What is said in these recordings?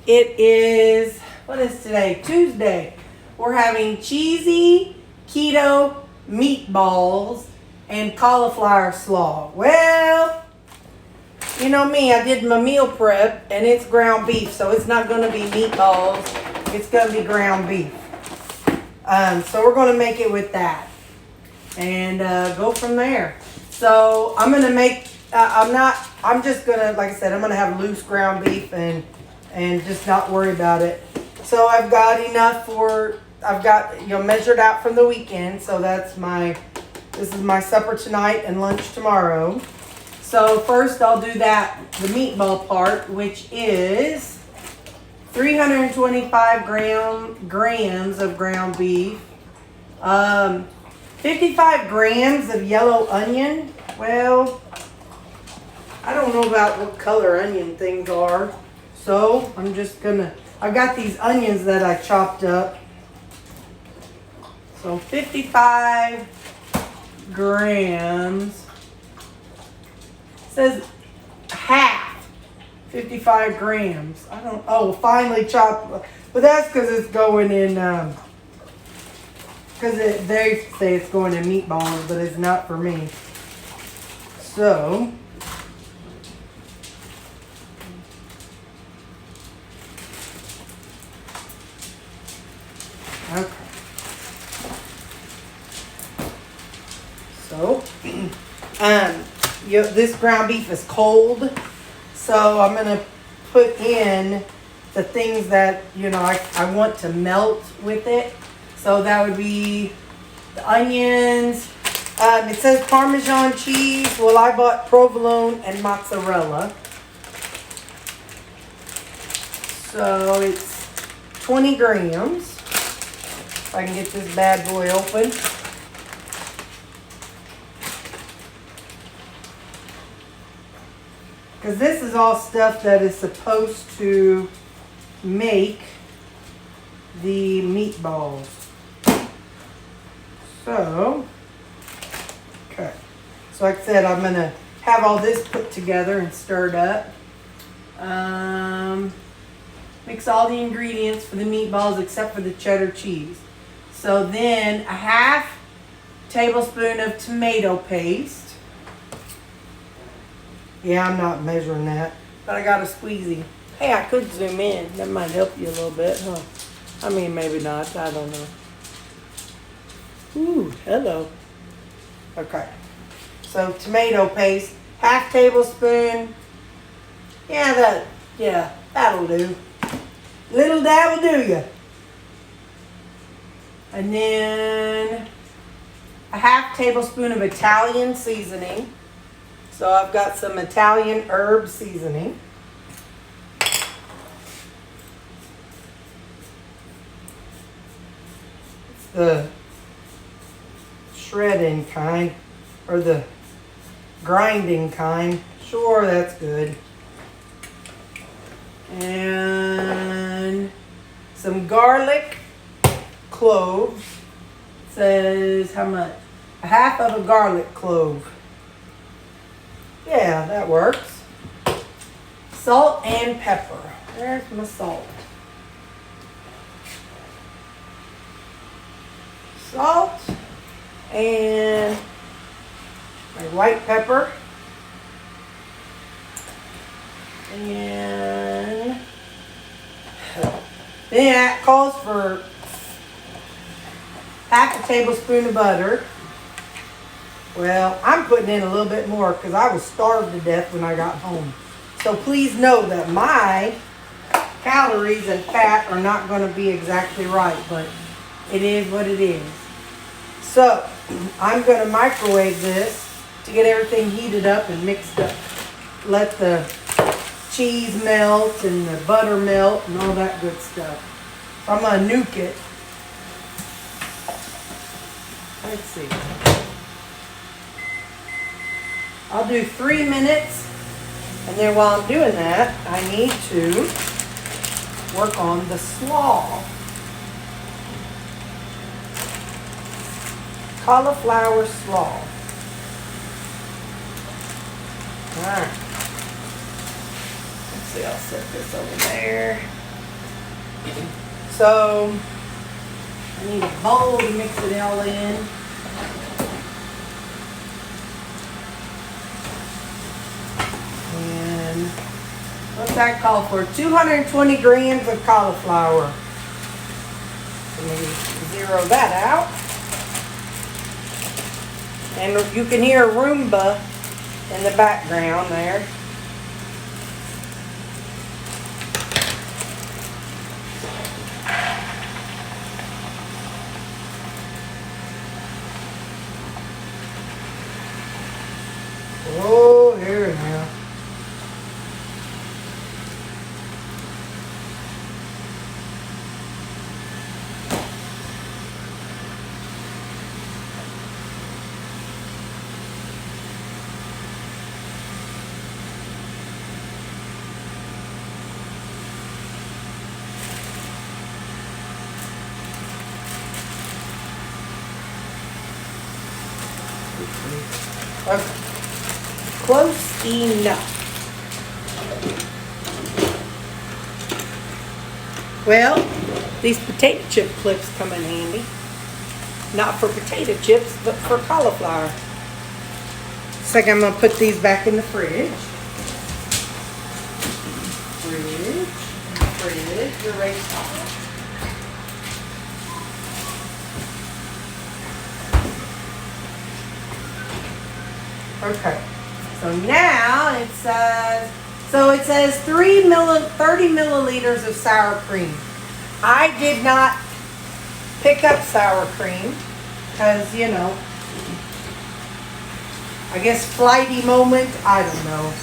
It is, what is today? Tuesday. We're having cheesy keto meatballs and cauliflower slaw. Well, you know me, I did my meal prep and it's ground beef, so it's not going to be meatballs. It's going to be ground beef. So we're going to make it with that and go from there. So I'm going to make, I'm just going to, like I said, I'm going to have loose ground beef and just not worry about it. So I've got enough I've got, measured out from the weekend. So this is my supper tonight and lunch tomorrow. So first I'll do the meatball part, which is 325 grams of ground beef, 55 grams of yellow onion. Well, I don't know about what color onion things are. So I'm just I've got these onions that I chopped up. So 55 grams. It says half, 55 grams. Finely chopped. But that's because it's going in, because they say it's going in meatballs, but it's not for me. So, okay. So, this ground beef is cold, so I'm going to put in the things that, I want to melt with it. So that would be the onions. It says Parmesan cheese. Well, I bought provolone and mozzarella. So it's 20 grams. If I can get this bad boy open. Because this is all stuff that is supposed to make the meatballs. So, okay. So like I said, I'm going to have all this put together and stirred up. Mix all the ingredients for the meatballs except for the cheddar cheese. So then a half tablespoon of tomato paste. Yeah, I'm not measuring that, but I got a squeezy. Hey, I could zoom in. That might help you a little bit, huh? I mean, maybe not. I don't know. Ooh, hello. Okay. So tomato paste, half tablespoon. Yeah, that'll do. Little dab will do ya. And then a half tablespoon of Italian seasoning. So I've got some Italian herb seasoning. It's the shredding kind, or the grinding kind. Sure, that's good. And some garlic cloves. It says how much? A half of a garlic clove. Yeah, that works. Salt and pepper. There's my salt. Salt and my white pepper. And then that calls for half a tablespoon of butter. Well, I'm putting in a little bit more because I was starved to death when I got home. So please know that my calories and fat are not going to be exactly right, but it is what it is. So I'm going to microwave this to get everything heated up and mixed up. Let the cheese melt and the butter melt and all that good stuff. So I'm going to nuke it. Let's see. I'll do 3 minutes, and then while I'm doing that, I need to work on the slaw. Cauliflower slaw. Alright. Let's see, I'll set this over there. So I need a bowl to mix it all in. And what's that call for? 220 grams of cauliflower. So maybe zero that out. And you can hear Roomba in the background there. Oh, here now. Okay. Close enough. Well, these potato chip clips come in handy. Not for potato chips, but for cauliflower. So I'm going to put these back in the fridge. Fridge, erase off. Okay. So now it says 30 milliliters of sour cream. I did not pick up sour cream because, you know, I guess flighty moment, I don't know.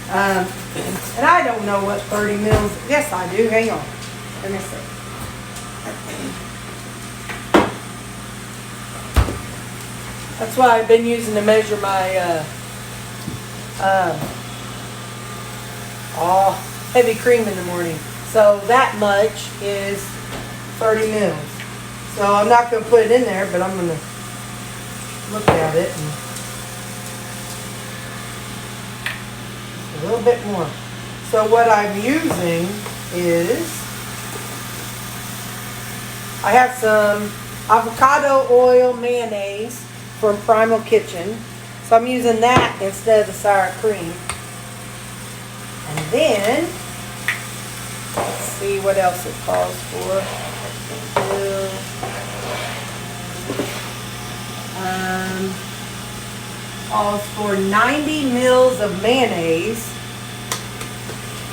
And I don't know what 30 mils, yes I do, hang on. Let me see. That's what I've been using to measure my heavy cream in the morning. So that much is 30 mils. So I'm not going to put it in there, but I'm going to look at it. And a little bit more. So what I'm using is, I have some Avocado Oil Mayonnaise from Primal Kitchen. So I'm using that instead of the sour cream. And then, let's see what else it calls for. Calls for 90 mils of mayonnaise.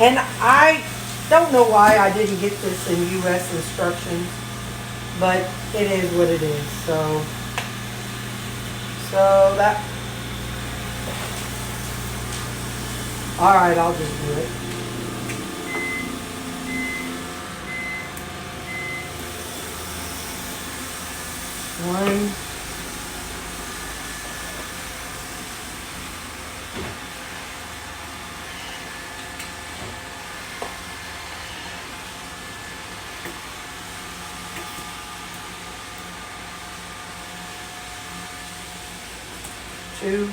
And I don't know why I didn't get this in U.S. instructions, but it is what it is. So that, all right, I'll just do it. One. Two.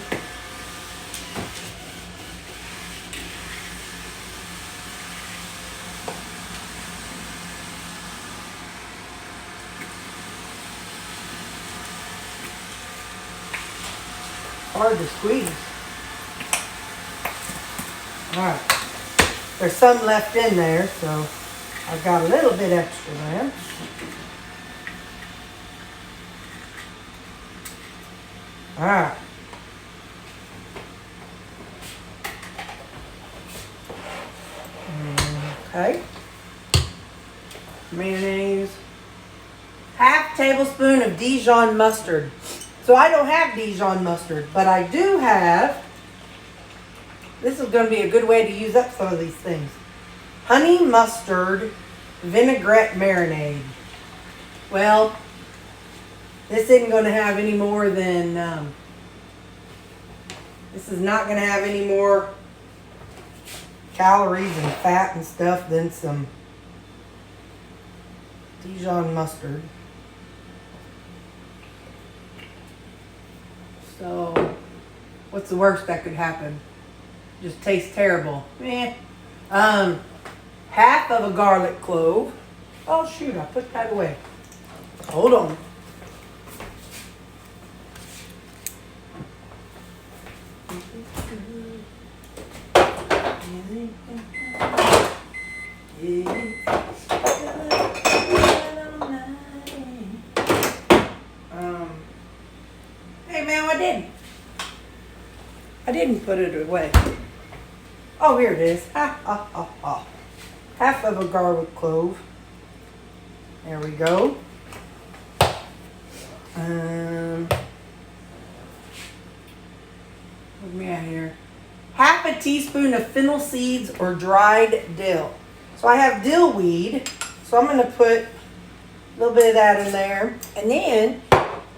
Hard to squeeze. Alright. There's some left in there, so I've got a little bit extra there. Alright. Okay. Mayonnaise. Half tablespoon of Dijon mustard. So I don't have Dijon mustard, but I do have, this is going to be a good way to use up some of these things. Honey mustard vinaigrette marinade. Well, this isn't going to have any more than, this is not going to have any more calories and fat and stuff than some Dijon mustard. So, what's the worst that could happen? Just tastes terrible. Half of a garlic clove. Oh shoot, I put that away. Hold on. Hey man, I didn't put it away. Oh, here it is. Ha ha ha ha. Half of a garlic clove. There we go. Where's me at here? Half a teaspoon of fennel seeds or dried dill. So I have dill weed. So I'm going to put a little bit of that in there. And then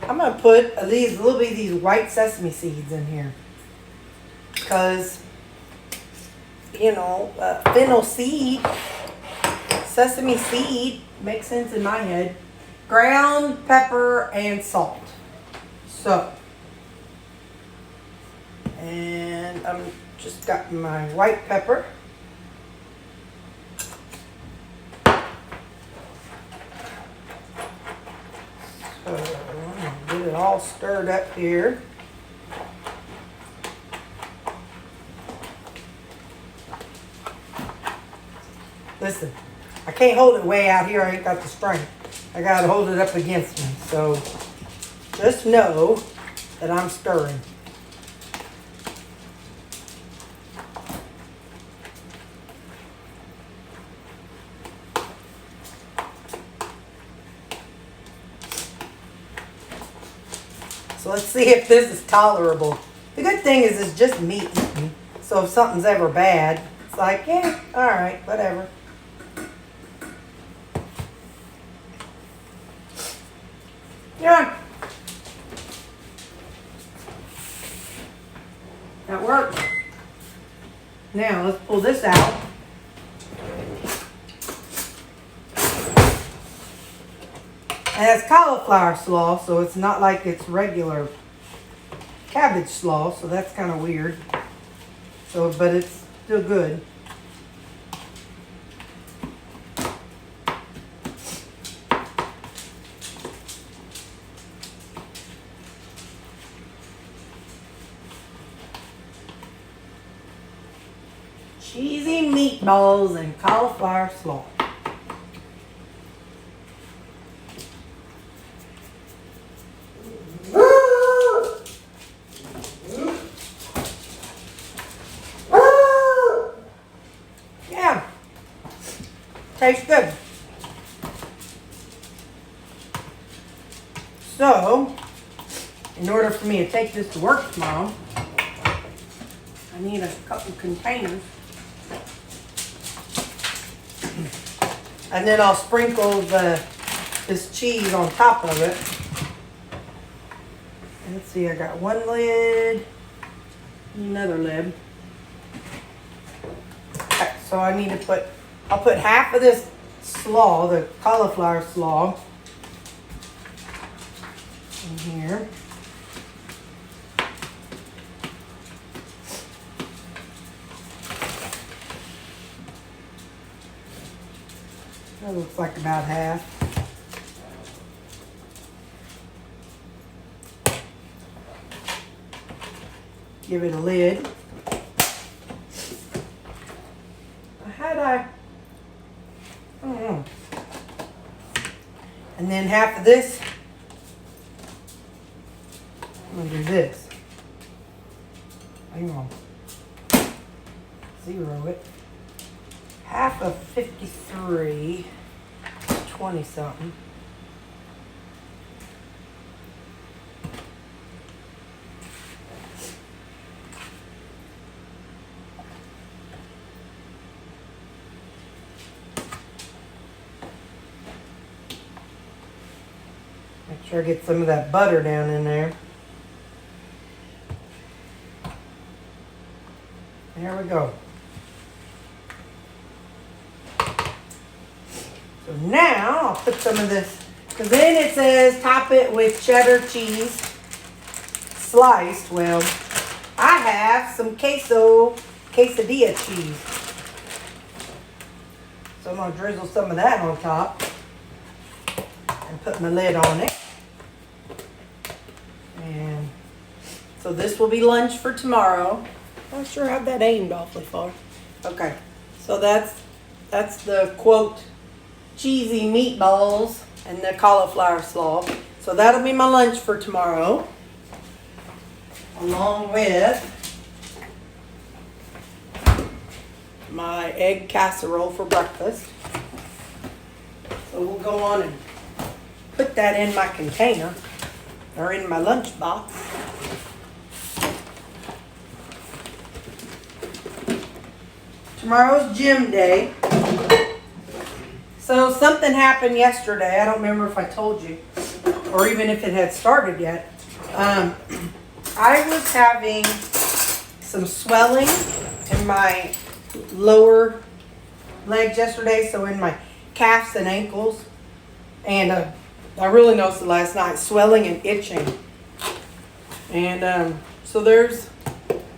I'm going to put a little bit of these white sesame seeds in here. Because, you know, fennel seed, sesame seed, makes sense in my head. Ground pepper and salt. So, and I'm just got my white pepper. So, I'm gonna get it all stirred up here. Listen, I can't hold it way out here. I ain't got the strength. I got to hold it up against me. So just know that I'm stirring. So let's see if this is tolerable. The good thing is it's just meat. So if something's ever bad, it's like, yeah, all right, whatever. Yeah. That works. Now let's pull this out. And it's cauliflower slaw, so it's not like it's regular cabbage slaw, so that's kind of weird. So, but it's still good. Cheesy meatballs and cauliflower slaw. Yeah, tastes good. So, in order for me to take this to work tomorrow, I need a couple containers. And then I'll sprinkle this cheese on top of it. And let's see, I got one lid, another lid. Okay, so I need to I'll put half of this slaw, the cauliflower slaw, in here. That looks like about half. Give it a lid. I don't know. And then half of this, I'm gonna do this. Hang on. 0 it. Half of 53, 20 something. Make sure I get some of that butter down in there. There we go. So now I'll put some of this, because then it says top it with cheddar cheese sliced. Well, I have some quesadilla cheese. So I'm going to drizzle some of that on top. and put my lid on it. And so this will be lunch for tomorrow. Not sure how that aimed awfully far. Okay, so that's the quote cheesy meatballs and the cauliflower slaw. So that'll be my lunch for tomorrow, along with my egg casserole for breakfast. So we'll go on and put that in my container or in my lunch box. Tomorrow's gym day. So something happened yesterday. I don't remember if I told you or even if it had started yet. I was having some swelling in my lower legs yesterday, so in my calves and ankles. And I really noticed it last night, swelling and itching. And so there's,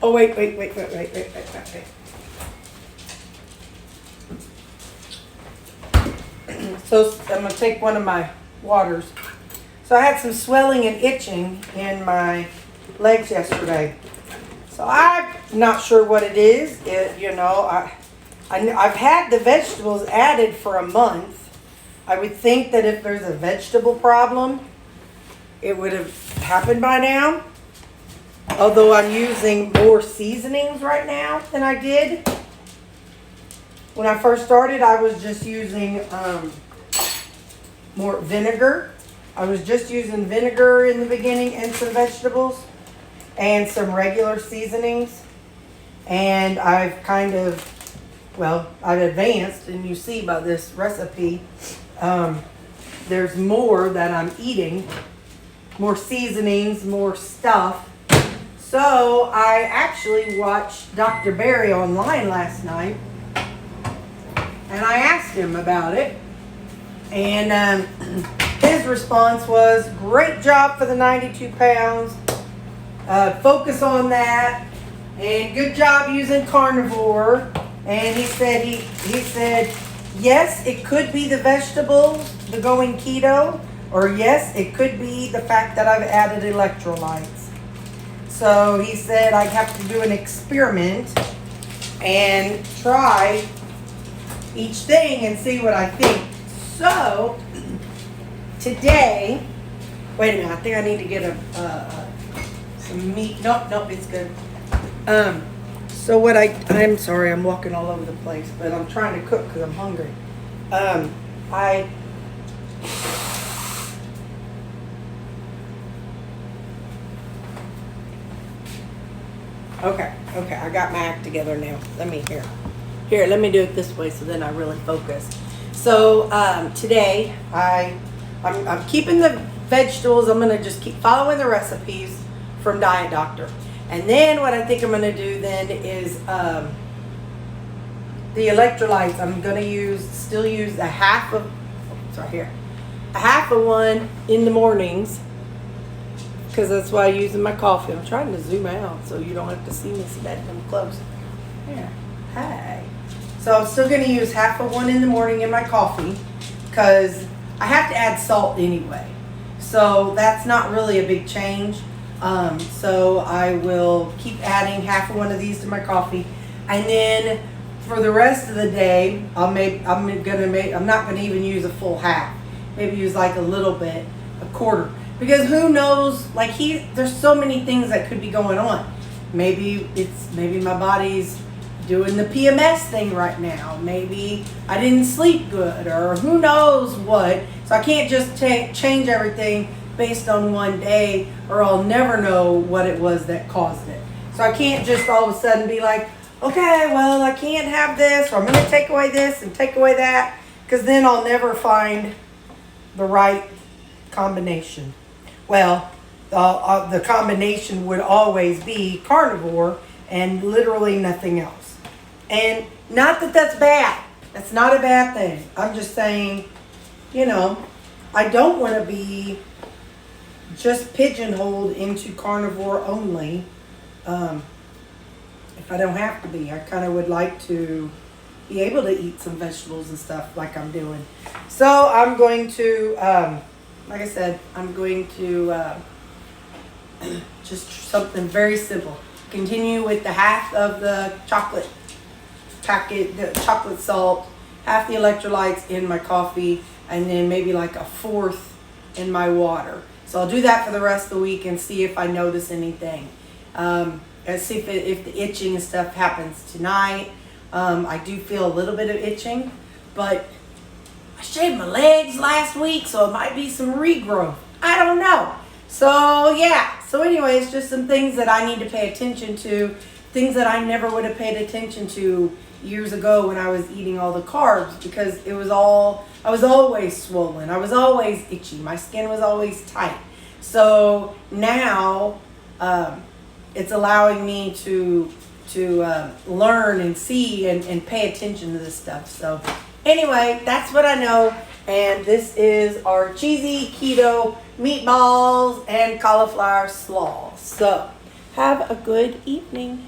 oh wait. So I'm going to take one of my waters. So I had some swelling and itching in my legs yesterday. So I'm not sure what it is. I've had the vegetables added for a month. I would think that if there's a vegetable problem, it would have happened by now. Although I'm using more seasonings right now than I did. When I first started, I was just using more vinegar. I was just using vinegar in the beginning and some vegetables and some regular seasonings. And I've I've advanced, and you see by this recipe, there's more that I'm eating, more seasonings, more stuff. So I actually watched Dr. Barry online last night, and I asked him about it. And his response was, great job for the 92 pounds. Focus on that. And good job using carnivore. And he said, yes, it could be the vegetables, the going keto. Or yes, it could be the fact that I've added electrolytes. So he said I'd have to do an experiment and try each thing and see what I think. So today, wait a minute, I think I need to get some meat. Nope, it's good. So I'm sorry, I'm walking all over the place, but I'm trying to cook because I'm hungry. Okay, I got my act together now. Let me do it this way so then I really focus. So today I'm keeping the vegetables. I'm going to just keep following the recipes from Diet Doctor. And then what I think I'm going to do then is the electrolytes. I'm going to still use a half of one in the mornings, because that's why I use in my coffee. I'm trying to zoom out so you don't have to see me so that I'm close. Here, hi. So I'm still going to use half of one in the morning in my coffee, because I have to add salt anyway. So that's not really a big change. So I will keep adding half of one of these to my coffee, and then for the rest of the day, I'm not going to even use a full half. Maybe use like a little bit, a quarter, because who knows? There's so many things that could be going on. Maybe my body's doing the PMS thing right now. Maybe I didn't sleep good, or who knows what. So I can't just change everything based on one day, or I'll never know what it was that caused it. So I can't just all of a sudden be like, okay, well, I can't have this, or I'm going to take away this and take away that, because then I'll never find the right combination. Well, the combination would always be carnivore and literally nothing else. And not that that's bad. That's not a bad thing. I'm just saying, I don't want to be just pigeonholed into carnivore only if I don't have to be. I kind of would like to be able to eat some vegetables and stuff like I'm doing. So I'm going to like I said, I'm going to just something very simple. Continue with the half of the chocolate packet, the chocolate salt, half the electrolytes in my coffee, and then maybe like a fourth in my water. So I'll do that for the rest of the week and see if I notice anything. And see if the itching and stuff happens tonight. I do feel a little bit of itching, but I shaved my legs last week, so it might be some regrowth. I don't know. So yeah, so anyways, just some things that I need to pay attention to, things that I never would have paid attention to years ago when I was eating all the carbs, because I was always swollen. I was always itchy. My skin was always tight. So now it's allowing me to learn and see and pay attention to this stuff. So anyway, that's what I know. And this is our cheesy keto meatballs and cauliflower slaw. So have a good evening.